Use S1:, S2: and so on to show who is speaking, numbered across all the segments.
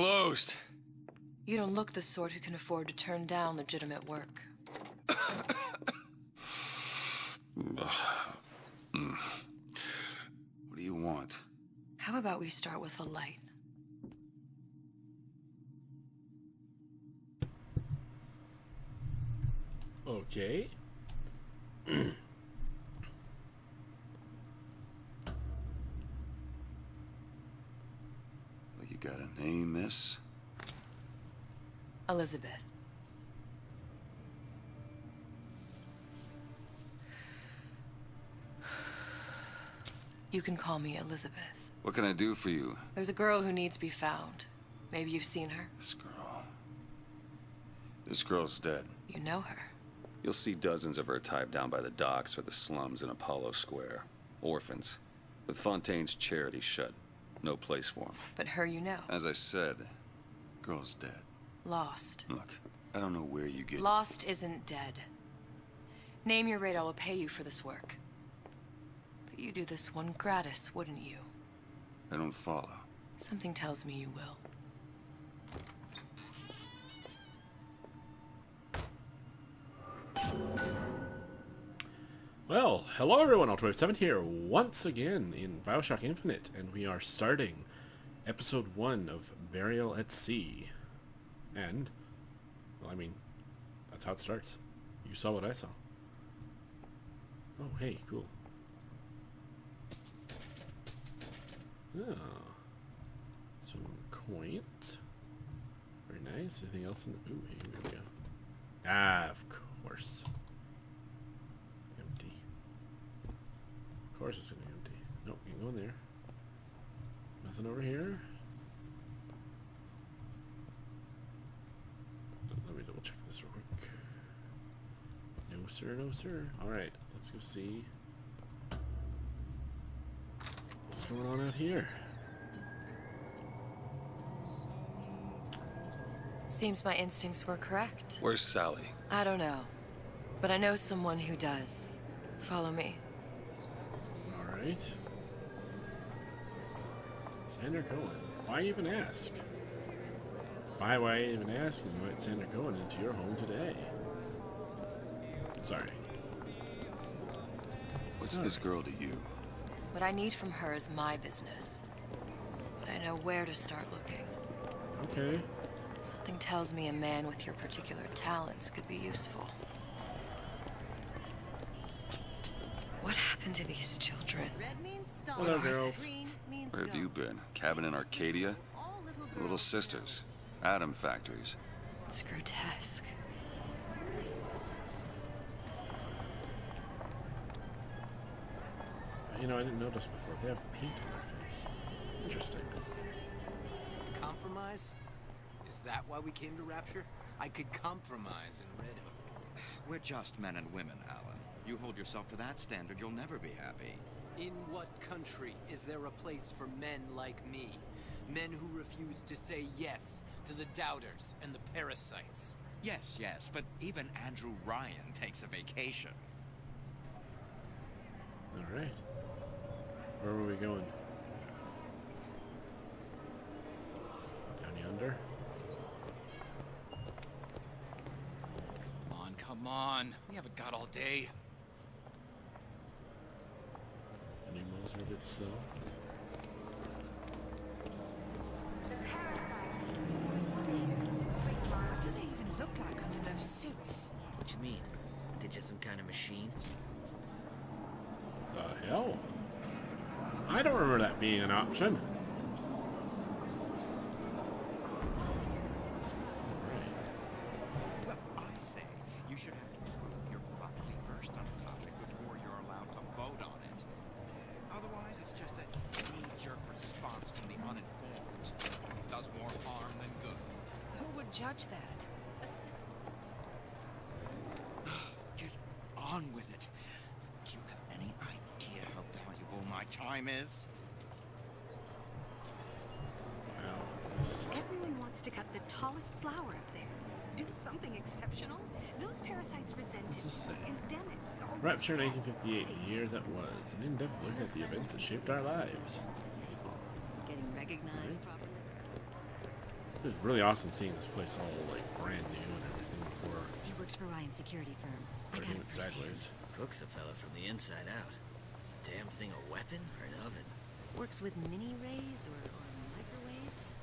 S1: closed.
S2: You don't look the sort who can afford to turn down legitimate work.
S1: What do you want?
S2: How about we start with a light?
S3: Okay.
S1: Well, you got a name, miss?
S2: Elizabeth. You can call me Elizabeth.
S1: What can I do for you?
S2: There's a girl who needs to be found. Maybe you've seen her.
S1: This girl's dead.
S2: You know her.
S1: You'll see dozens of her tied down by the docks or the slums in Apollo Square. Orphans. With Fontaine's charity shut. No place for them.
S2: But her you know.
S1: As I said, girl's dead.
S2: Lost.
S1: Look, I don't know where you get...
S2: Lost isn't dead. Name your rate, I will pay you for this work. But you do this one gratis, wouldn't you?
S1: I don't follow.
S2: Something tells me you will.
S3: Well, hello everyone, Ultra7 here once again in Bioshock Infinite, and we are starting episode 1 of Burial at Sea. And, well, I mean, that's how it starts. You saw what I saw. Oh, hey, cool. Oh. Some coins. Very nice. Anything else in the... Ooh, here we go. Ah, of course. Empty. Of course it's gonna be empty. Nope, you can go in there. Nothing over here. Let me double check this real quick. No sir, no sir. Alright, let's go see what's going on out here.
S2: Seems my instincts were correct.
S1: Where's Sally?
S2: I don't know. But I know someone who does. Follow me.
S3: Alright. Sander Cohen. Why even ask? Why even ask and invite Sander Cohen into your home today? Sorry.
S1: What's this girl to you?
S2: What I need from her is my business. But I know where to start looking.
S3: Okay.
S2: Something tells me a man with your particular talents could be useful. What happened to these children?
S4: Red means stop.
S3: Hello, girls.
S4: Green means
S1: Where have
S4: go.
S1: you been? Cabin in Arcadia?
S4: All little
S1: Little
S4: girls.
S1: sisters. Atom factories.
S2: It's grotesque.
S3: You know, I didn't notice before. They have paint on their face. Interesting.
S5: Compromise? Is that why we came to Rapture? I could compromise in Red Hook.
S6: We're just men and women, Alan. You hold yourself to that standard, you'll never be happy.
S5: In what country is there a place for men like me? Men who refuse to say yes to the doubters and the parasites.
S6: Yes, but even Andrew Ryan takes a vacation.
S3: Alright. Where were we going? Down yonder?
S7: Come on. We haven't got all day.
S3: The new moles are a bit slow.
S4: What do they even look like under those suits?
S8: What you mean? They're just some kind of machine?
S3: The hell? I don't remember that being an option.
S6: Well, I say you should have to prove you're properly versed on a topic before you're allowed to vote on it. Otherwise, it's just a knee-jerk response from the uninformed. Does more harm than good.
S4: Who would judge that?
S6: Get on with it. Do you have any idea how valuable my time is?
S3: Wow.
S9: Everyone wants to cut the tallest flower up there. Do something exceptional. Those parasites resent
S3: What's
S9: it.
S3: this say?
S9: Condemn it. Or
S3: Rapture
S9: worse,
S3: 1958, the year that was. An in-depth look at the events that shaped our lives.
S4: Getting recognized properly?
S3: It was really awesome seeing this place all like brand new and everything before
S9: He works for Ryan's security firm. I got
S3: everything
S9: it
S3: went
S9: firsthand.
S3: sideways.
S8: Cooks a fella from the inside out. Is the damn thing a weapon or an oven?
S9: Works with mini rays or microwaves.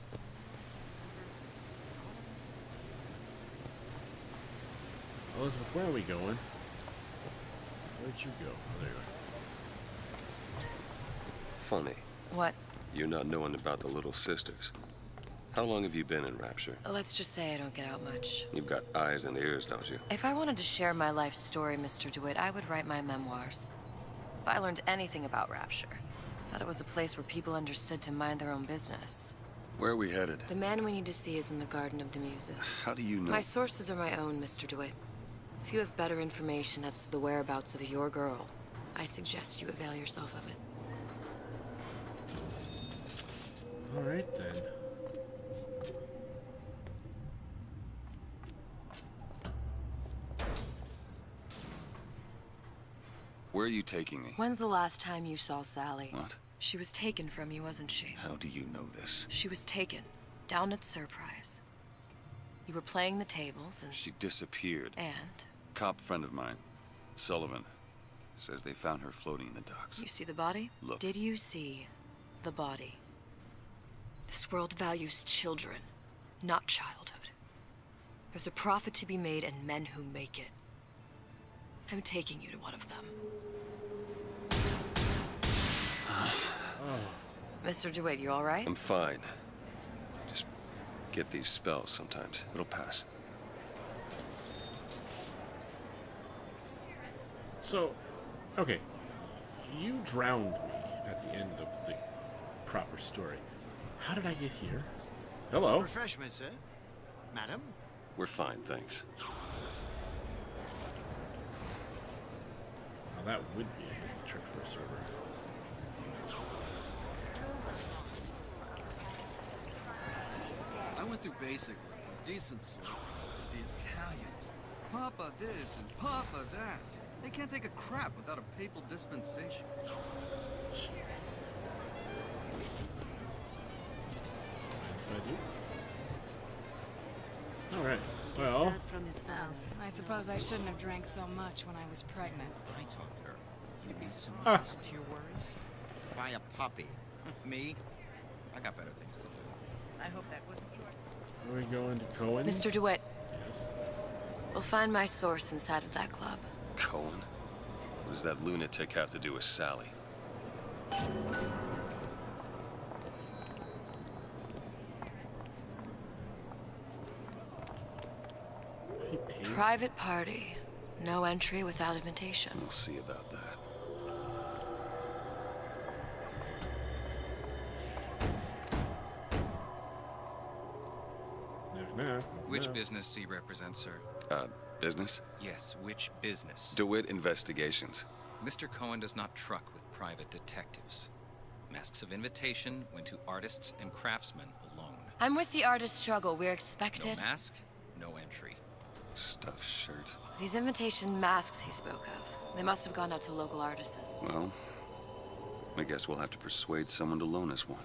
S3: Elizabeth, where are we going? Where'd you go? Oh, there you are.
S1: Funny,
S2: What?
S1: you're not knowing about the Little Sisters. How long have you been in Rapture?
S2: Let's just say I don't get out much.
S1: You've got eyes and ears, don't you?
S2: If I wanted to share my life story, Mr. DeWitt, I would write my memoirs. If I learned anything about Rapture, I thought it was a place where people understood to mind their own business.
S1: Where are we headed?
S2: The man we need to see is in the Garden of the Muses.
S1: How do you know?
S2: My sources are my own, Mr. DeWitt. If you have better information as to the whereabouts of your girl, I suggest you avail yourself of it.
S3: All right then.
S1: Where are you taking me?
S2: When's the last time you saw Sally?
S1: What?
S2: She was taken from you, wasn't she?
S1: How do you know this?
S2: She was taken, down at Surprise. You were playing the tables and...
S1: She disappeared.
S2: And?
S1: Cop friend of mine, Sullivan, says they found her floating in the docks.
S2: You see the body?
S1: Look.
S2: Did you see the body? This world values children, not childhood. There's a profit to be made and men who make it. I'm taking you to one of them. Mr. DeWitt, you all right?
S1: I'm fine. Just get these spells sometimes. It'll pass.
S3: So, okay, you drowned me at the end of the proper story. How did I get here? Hello?
S6: Refreshment, sir? Madam?
S1: We're fine, thanks.
S3: Now that would be a good trick for a server.
S10: I went through basic with them, decent sort. The Italians. Papa this and Papa that. They can't take a crap without a papal dispensation.
S3: Alright, well,
S9: From his father.
S4: I suppose I shouldn't have drank so much when I was pregnant.
S6: I told her. You need someone listen to your worries? Buy a puppy. Me? I got better things to do.
S4: I hope that wasn't your...
S3: are we going to Cohen's?
S2: Mr. DeWitt,
S3: Yes.
S2: we'll find my source inside of that club.
S1: Cohen? What does that lunatic have to do with Sally?
S3: He pays.
S2: Private party. No entry without invitation.
S1: We'll see about that.
S3: Knock, knock,
S7: Which
S3: knock.
S7: business do you represent, sir?
S1: Business?
S7: Yes, which business?
S1: DeWitt Investigations.
S7: Mr. Cohen does not truck with private detectives. Masks of invitation went to artists and craftsmen alone.
S2: I'm with the artist struggle. We're
S7: No
S2: expected.
S7: mask, no entry.
S1: Stuffed shirt.
S2: These invitation masks he spoke of, they must have gone out to local artisans.
S1: Well, I guess we'll have to persuade someone to loan us one.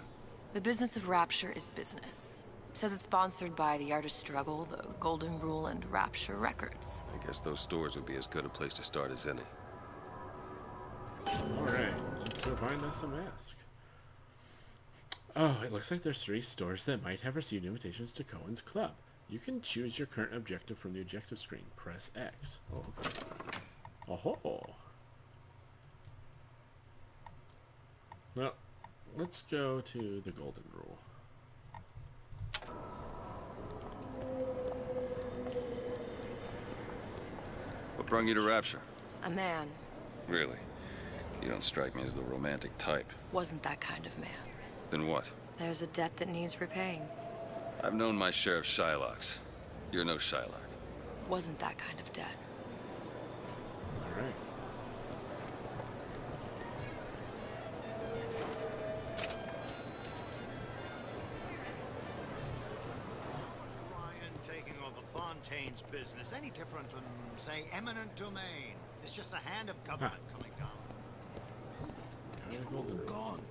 S2: The business of Rapture is business. Says it's sponsored by the Artist Struggle, the Golden Rule, and Rapture Records.
S1: I guess those stores would be as good a place to start as any.
S3: Alright, let's go find us a mask. Oh, it looks like there's 3 stores that might have received invitations to Cohen's Club. You can choose your current objective from the objective screen. Press X. Oh, okay. Oh. Well, let's go to the Golden Rule.
S1: What brung you to Rapture?
S2: A man.
S1: Really? You don't strike me as the romantic type.
S2: Wasn't that kind of man.
S1: Then what?
S2: There's a debt that needs repaying.
S1: I've known my share of Shylocks. You're no Shylock.
S2: Wasn't that kind of debt.
S3: Alright.
S11: Was Ryan taking over Fontaine's business any different than, say, eminent domain? It's just the hand of government coming down. Poof, they're all gone.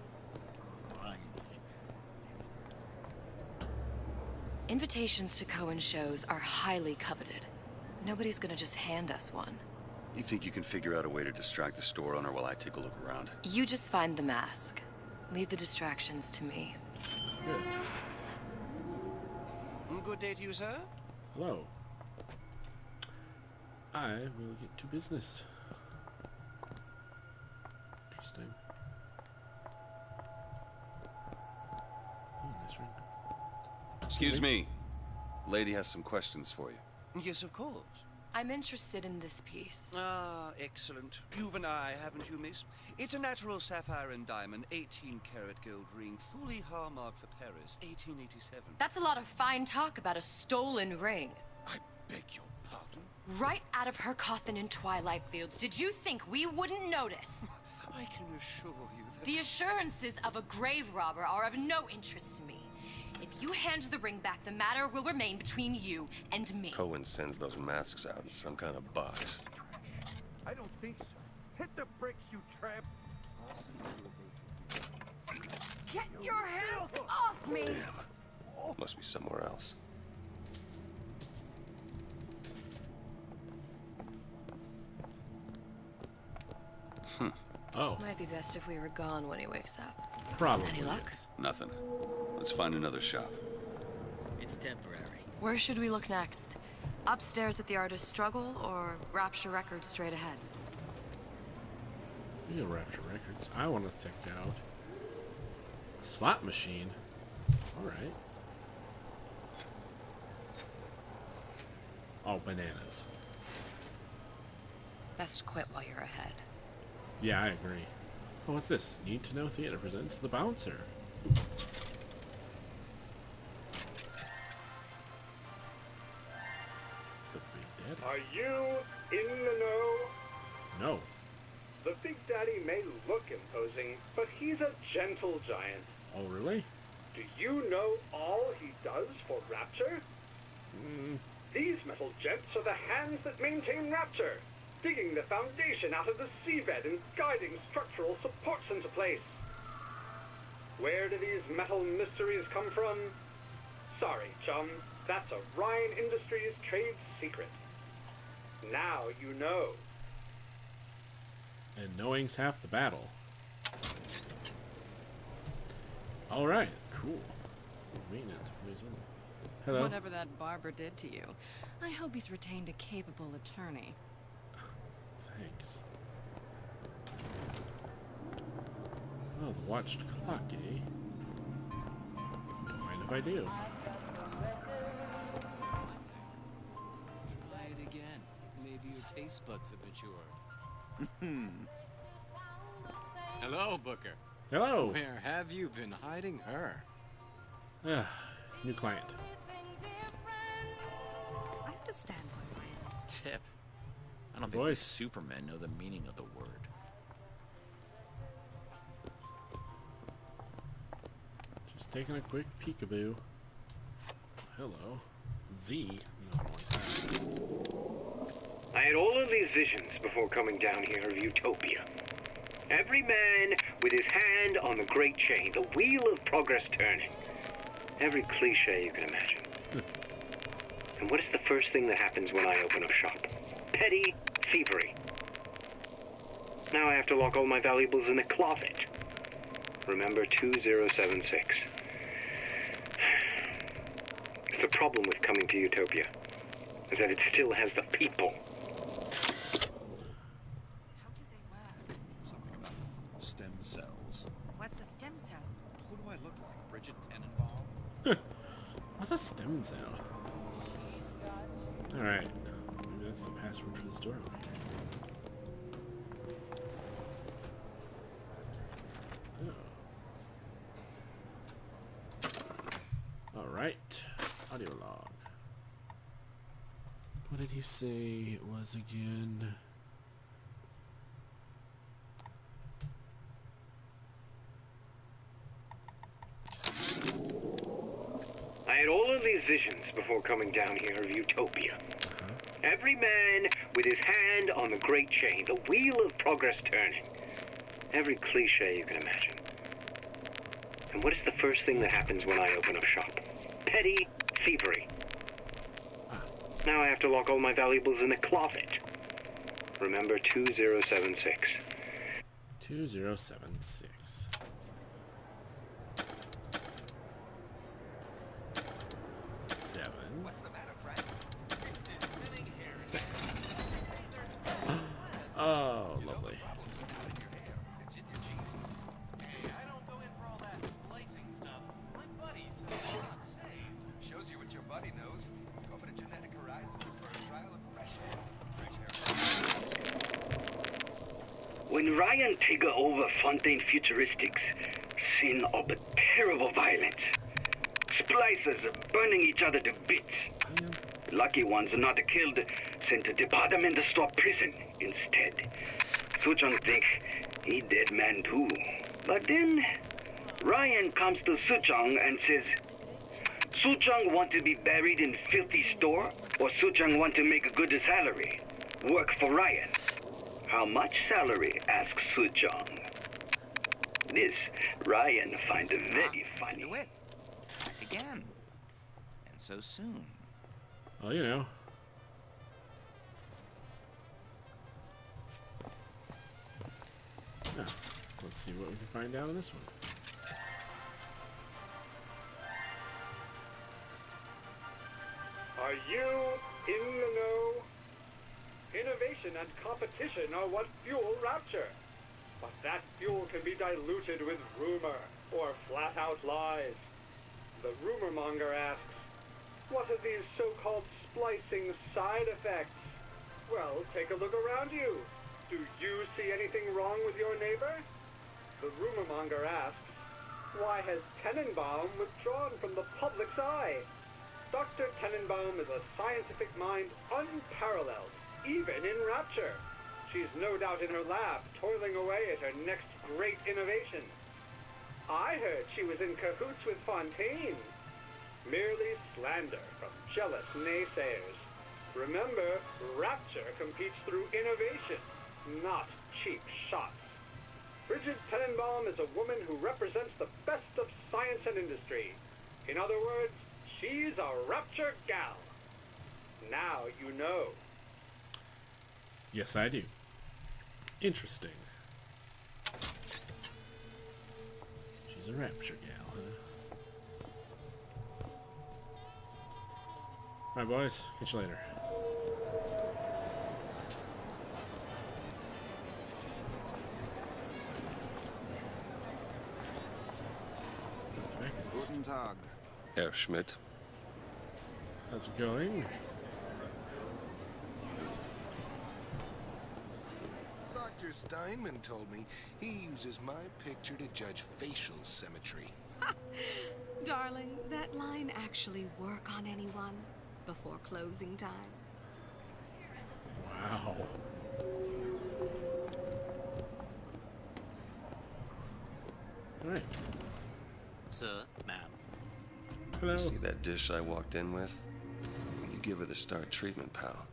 S11: Right.
S2: Invitations to Cohen shows are highly coveted. Nobody's gonna just hand us one.
S1: You think you can figure out a way to distract the store owner while I take a look around?
S2: You just find the mask. Leave the distractions to me.
S3: Good.
S10: Good day to you, sir.
S3: Hello. I will get to business. Interesting. Oh, nice ring.
S1: Excuse me. Lady has some questions for you.
S10: Yes, of course.
S2: I'm interested in this piece.
S10: Ah, excellent. You've an eye, haven't you, miss? It's a natural sapphire and diamond, 18-karat gold ring, fully hallmarked for Paris, 1887.
S2: That's a lot of fine talk about a stolen ring.
S10: I beg your pardon?
S2: Right out of her coffin in Twilight Fields. Did you think we wouldn't notice?
S10: I can assure you that...
S2: The assurances of a grave robber are of no interest to me. If you hand the ring back, the matter will remain between you and me.
S1: Cohen sends those masks out in some kind of box.
S12: I don't think so. Hit the bricks, you tramp.
S2: Get your hands off me!
S1: Damn. Must be somewhere else.
S3: Oh.
S2: Might be best if we were gone when he wakes up.
S3: Probably.
S2: Any luck?
S1: Nothing. Let's find another shop.
S8: It's temporary.
S2: Where should we look next? Upstairs at the Artist's Struggle, or Rapture Records straight ahead?
S3: We can Rapture Records. I want to check out a slot machine. Alright. Oh, bananas.
S2: Best quit while you're ahead.
S3: Yeah, I agree. Oh, what's this? Need to Know Theater presents The Bouncer. The Big Daddy.
S12: Are you in the know?
S3: No.
S12: The Big Daddy may look imposing, but he's a gentle giant.
S3: Oh, really?
S12: Do you know all he does for Rapture? These metal jets are the hands that maintain Rapture, digging the foundation out of the seabed and guiding structural supports into place. Where do these metal mysteries come from? Sorry, chum, that's a Ryan Industries trade secret. Now you know.
S3: And knowing's half the battle. Alright, cool. Maintenance. Hello.
S4: Whatever that barber did to you, I hope he's retained a capable attorney.
S3: Thanks. Oh, the watched clock, eh? Don't mind if I do.
S5: Try it again. Maybe your taste buds have matured. Hello, Booker.
S3: Hello!
S5: Where have you been hiding her?
S3: New client.
S9: I understand why Ryan...
S6: Tip. I don't think these supermen know the meaning of the word.
S3: Just taking a quick peekaboo. Hello. Z.
S12: I had all of these visions before coming down here of Utopia. Every man with his hand on the great chain, the wheel of progress turning. Every cliche you can imagine. And what is the first thing that happens when I open up shop? Petty thievery. Now I have to lock all my valuables in the closet. Remember 2076. It's the problem with coming to Utopia, is that it still has the people.
S9: How do they work?
S6: Something about stem cells.
S9: What's a stem cell?
S6: Who do I look like? Bridget Tenenbaum?
S3: What's a stem cell? Alright. Maybe that's the password for the store over here. Oh. Alright. Audio log. What did he say it was again?
S12: I had all of these visions before coming down here of Utopia. Every man with his hand on the great chain, the wheel of progress turning. Every cliche you can imagine. And what is the first thing that happens when I open up shop? Petty thievery. Now I have to lock all my valuables in the closet. Remember 2076.
S3: 2076. Oh, lovely.
S13: Shows you what your buddy knows. Open a genetic horizons for a trial of
S12: When Ryan take over Fontaine Futuristics, scene of a terrible violence. Splicers burning each other to bits. Lucky ones not killed, sent to department store prison instead. Suchong think he dead man too. But then Ryan comes to Suchong and says, Suchong want to be buried in filthy store, or Suchong want to make a good salary? Work for Ryan. How much salary? Asks Suchong. This Ryan find very funny.
S6: Do it. Back again. And so soon.
S3: Well, you know. Yeah, let's see what we can find out in this one.
S14: Are you in the know? Innovation and competition are what fuel rapture. But that fuel can be diluted with rumor or flat-out lies. The rumor monger asks, what are these so-called splicing side effects? Well, take a look around you. Do you see anything wrong with your neighbor? The rumor monger asks, why has Tenenbaum withdrawn from the public's eye? Dr. Tenenbaum is a scientific mind unparalleled, even in rapture. She's no doubt in her lab, toiling away at her next great innovation. I heard she was in cahoots with Fontaine. Merely slander from jealous naysayers. Remember, rapture competes through innovation, not cheap shots. Bridget Tenenbaum is a woman who represents the best of science and industry. In other words, she's a rapture gal. Now you know.
S3: Yes, I do. Interesting. She's a rapture gal, huh? Alright, boys. Catch you later.
S6: Guten Tag.
S1: Herr Schmidt.
S3: How's it going?
S15: Dr. Steinman told me he uses my picture to judge facial symmetry.
S9: Darling, that line actually work on anyone before closing time?
S3: Wow. Alright.
S8: Sir, ma'am.
S3: Hello.
S1: See that dish I walked in with? When you give her the star treatment, pal,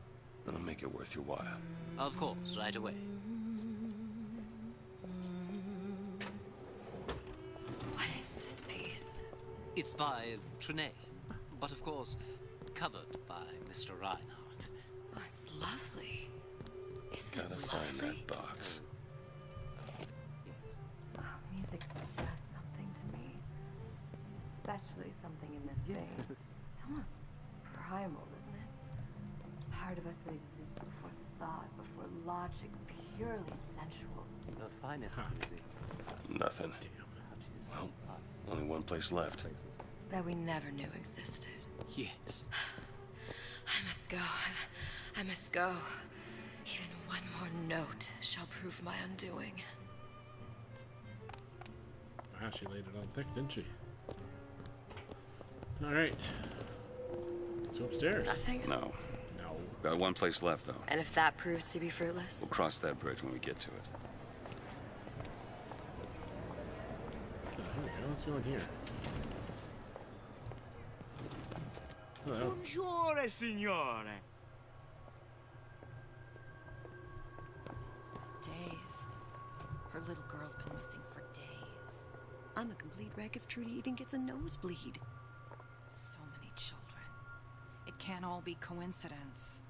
S1: that'll make it worth your while.
S8: Of course, right away.
S2: What is this piece?
S8: It's by Trine, but of course, covered by Mr. Reinhardt.
S2: Oh, it's lovely. Isn't
S1: Gotta
S2: it
S1: find
S2: lovely?
S1: that box.
S16: Music does something to me. Especially something in this vein. It's almost primal, isn't it? Part of us that exists before thought, before logic, purely sensual.
S17: The finest music.
S1: Nothing. Well, only one place left.
S2: That we never knew existed.
S8: Yes.
S2: I must go. I must go. Even one more note shall prove my undoing.
S3: Wow, she laid it on thick, didn't she? Alright. Let's go upstairs.
S2: Nothing?
S1: No.
S3: No.
S1: Got one place left, though.
S2: And if that proves to be fruitless?
S1: We'll cross that bridge when we get to it.
S3: Here we go. Let's go in here. Hello.
S6: Buongiorno, signore.
S9: Days. Her little girl's been missing for days. I'm a complete wreck if Trudy even gets a nosebleed. So many children.
S17: can't all be coincidence.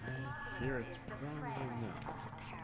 S3: I fear it's probably not.